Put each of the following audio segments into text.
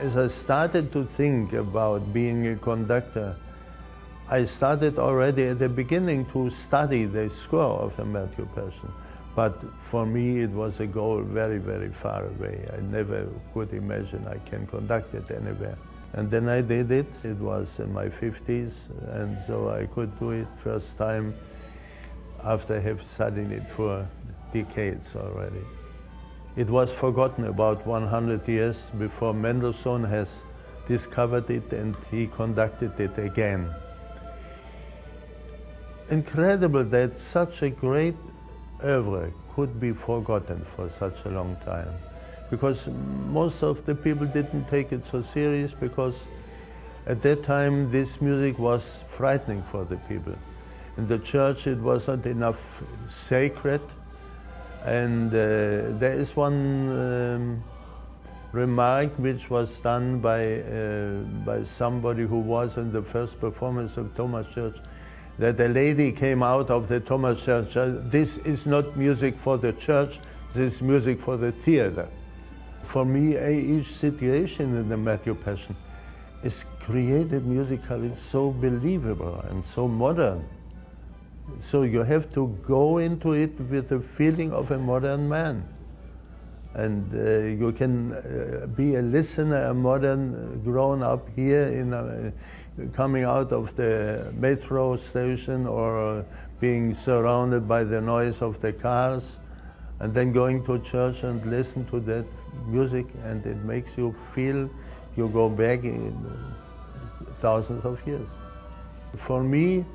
As I started to think about being a conductor, I started already at the beginning to study the score of the Matthew Passion. But for me, it was a goal very, very far away. I never could imagine I can conduct it anywhere. And then I did it. It was in my 50s, and so I could do it first time after I have studied it for decades already. It was forgotten about 100 years before Mendelssohn has discovered it, and he conducted it again. Incredible that such a great oeuvre could be forgotten for such a long time, because most of the people didn't take it so serious, because at that time this music was frightening for the people. In the church it was not enough sacred, and there is one remark which was done by somebody who was in the first performance of Thomas Church, that a lady came out of the Thomas Church. This is not music for the church, this is music for the theater. For me, each situation in the Matthew Passion is created musically so believable and so modern. So you have to go into it with the feeling of a modern man. And you can be a listener, a modern, grown up here, in coming out of the metro station or being surrounded by the noise of the cars, and then going to church and listen to that music, and it makes you feel you go back in thousands of years. For me,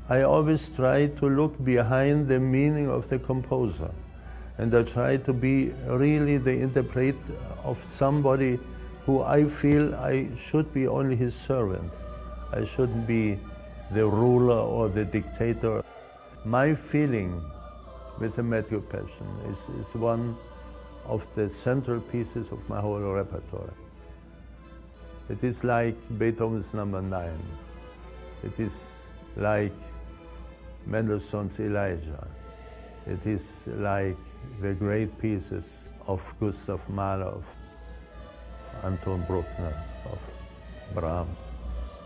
I always try to look behind the meaning of the composer, and I try to be really the interpreter of somebody who I feel I should be only his servant. I shouldn't be the ruler or the dictator. My feeling with the Matthew Passion is one of the central pieces of my whole repertoire. It is like Beethoven's Number 9. It is like Mendelssohn's Elijah. It is like the great pieces of Gustav Mahler, of Anton Bruckner, of Brahms.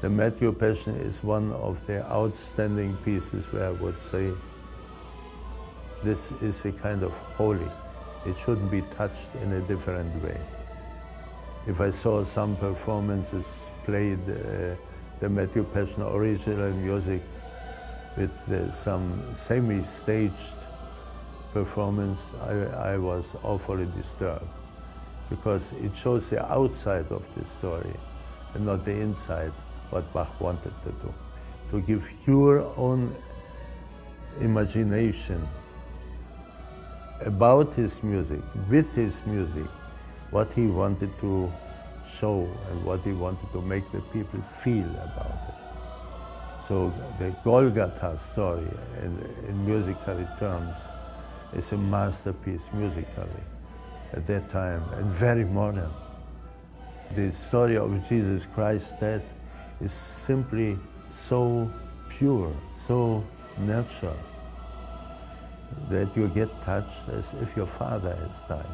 The Matthew Passion is one of the outstanding pieces where I would say this is a kind of holy. It shouldn't be touched in a different way. If I saw some performances played the Matthew Passion original music with some semi-staged performance, I was awfully disturbed, because it shows the outside of the story and not the inside, what Bach wanted to do. To give your own imagination about his music, with his music, what he wanted to show and what he wanted to make the people feel about it. So the Golgotha story in musical terms is a masterpiece musically at that time, and very modern. The story of Jesus Christ's death is simply so pure, so natural, that you get touched as if your father has died.